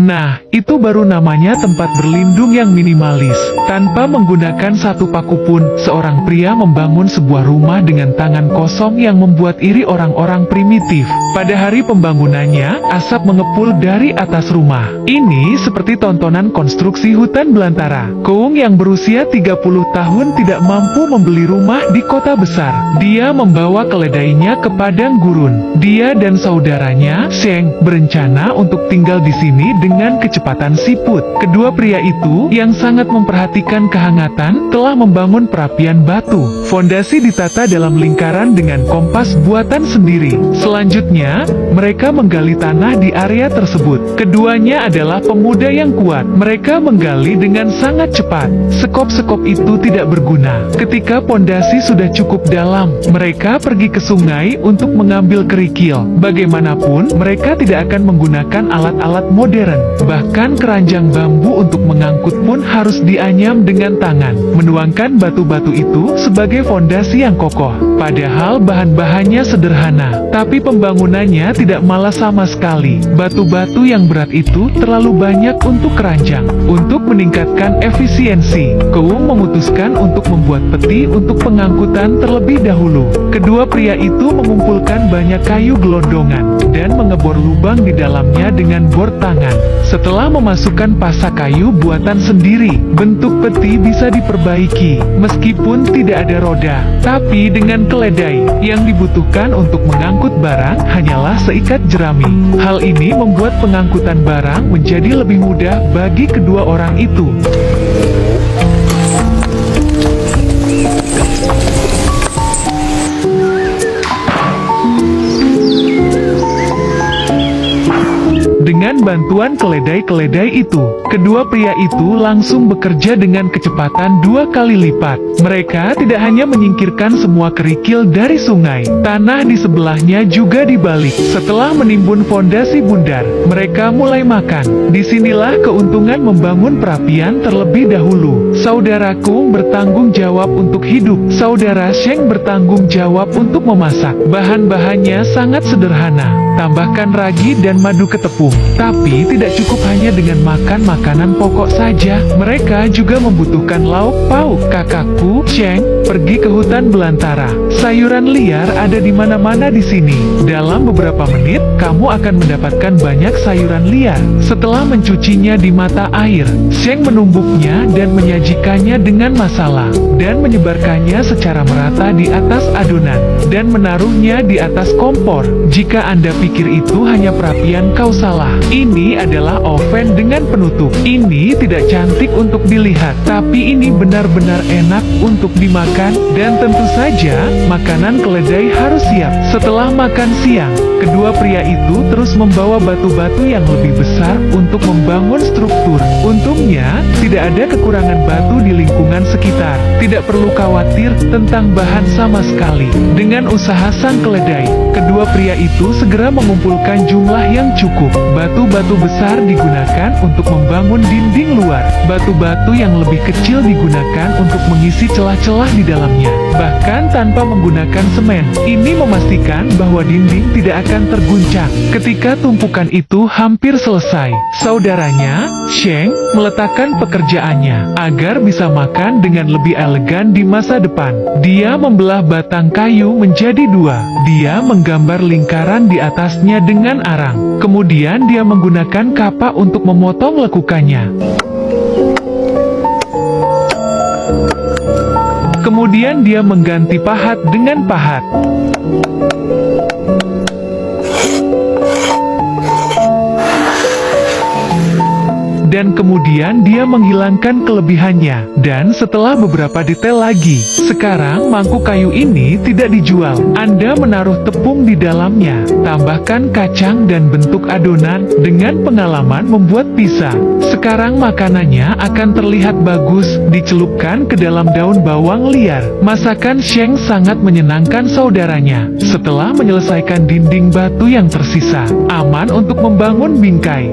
Nah, itu baru namanya tempat berlindung yang minimalis. Tanpa menggunakan satu paku pun, seorang pria membangun sebuah rumah dengan tangan kosong yang membuat iri orang-orang primitif. Pada hari pembangunannya, asap mengepul dari atas rumah. Ini seperti tontonan konstruksi hutan belantara. Koung yang berusia 30 tahun tidak mampu membeli rumah di kota besar. Dia membawa keledainya ke padang gurun. Dia dan saudaranya, Sheng, berencana untuk tinggal di sini dengan kecepatan siput. Kedua pria itu, yang sangat memperhatikan kehangatan, telah membangun perapian batu. Fondasi ditata dalam lingkaran dengan kompas buatan sendiri. Selanjutnya, mereka menggali tanah di area tersebut. Keduanya adalah pemuda yang kuat. Mereka menggali dengan sangat cepat. Sekop-sekop itu tidak berguna. Ketika fondasi sudah cukup dalam, mereka pergi ke sungai untuk mengambil kerikil. Bagaimanapun, mereka tidak akan menggunakan alat-alat modern. Bahkan keranjang bambu untuk mengangkut pun harus dianyam dengan tangan. Menuangkan batu-batu itu sebagai fondasi yang kokoh. Padahal bahan-bahannya sederhana, tapi pembangunannya tidak malas sama sekali. Batu-batu yang berat itu terlalu banyak untuk keranjang. Untuk meningkatkan efisiensi, Koung memutuskan untuk membuat peti untuk pengangkutan terlebih dahulu. Kedua pria itu mengumpulkan banyak kayu gelondongan dan mengebor lubang di dalamnya dengan bor tangan. Setelah memasukkan pasak kayu buatan sendiri, bentuk peti bisa diperbaiki. Meskipun tidak ada roda, tapi dengan keledai, yang dibutuhkan untuk mengangkut barang hanyalah seikat jerami. Hal ini membuat pengangkutan barang menjadi lebih mudah bagi kedua orang itu. Dengan bantuan keledai-keledai itu, kedua pria itu langsung bekerja dengan kecepatan 2 kali lipat. Mereka tidak hanya menyingkirkan semua kerikil dari sungai, tanah di sebelahnya juga dibalik. Setelah menimbun fondasi bundar, mereka mulai makan. Disinilah keuntungan membangun perapian terlebih dahulu. Saudara Koung bertanggung jawab untuk hidup. Saudara Sheng bertanggung jawab untuk memasak. Bahan-bahannya sangat sederhana. Tambahkan ragi dan madu ke tepung. Tapi tidak cukup hanya dengan makan makanan pokok saja. Mereka juga membutuhkan lauk pauk. Kakakku, Sheng, pergi ke hutan belantara. Sayuran liar ada di mana-mana di sini. Dalam beberapa menit, kamu akan mendapatkan banyak sayuran liar. Setelah mencucinya di mata air, Sheng menumbuknya dan menyajikannya dengan masalah, dan menyebarkannya secara merata di atas adonan, dan menaruhnya di atas kompor. Jika Anda pikir itu hanya perapian, kau salah. Ini adalah oven dengan penutup. Ini tidak cantik untuk dilihat, tapi ini benar-benar enak untuk dimakan, dan tentu saja, makanan keledai harus siap. Setelah makan siang, kedua pria itu terus membawa batu-batu yang lebih besar untuk membangun struktur. Untungnya, tidak ada kekurangan batu di lingkungan sekitar. Tidak perlu khawatir tentang bahan sama sekali. Dengan usaha sang keledai, kedua pria itu segera mengumpulkan jumlah yang cukup. Batu-batu besar digunakan untuk membangun dinding luar. Batu-batu yang lebih kecil digunakan untuk mengisi celah-celah di dalamnya. Bahkan tanpa menggunakan semen, ini memastikan bahwa dinding tidak akan terguncang. Ketika tumpukan itu hampir selesai, saudaranya, Sheng, meletakkan pekerjaannya agar bisa makan dengan lebih elegan di masa depan. Dia membelah batang kayu menjadi 2. Dia menggambar lingkaran di atasnya dengan arang. Kemudian dia menggunakan kapak untuk memotong lekukannya. Kemudian dia mengganti pahat dengan pahat. Dan kemudian dia menghilangkan kelebihannya. Dan setelah beberapa detail lagi, sekarang mangkuk kayu ini tidak dijual. Anda menaruh tepung di dalamnya, tambahkan kacang dan bentuk adonan. Dengan pengalaman membuat pizza, sekarang makanannya akan terlihat bagus. Dicelupkan ke dalam daun bawang liar. Masakan Sheng sangat menyenangkan saudaranya. Setelah menyelesaikan dinding batu yang tersisa, aman untuk membangun bingkai.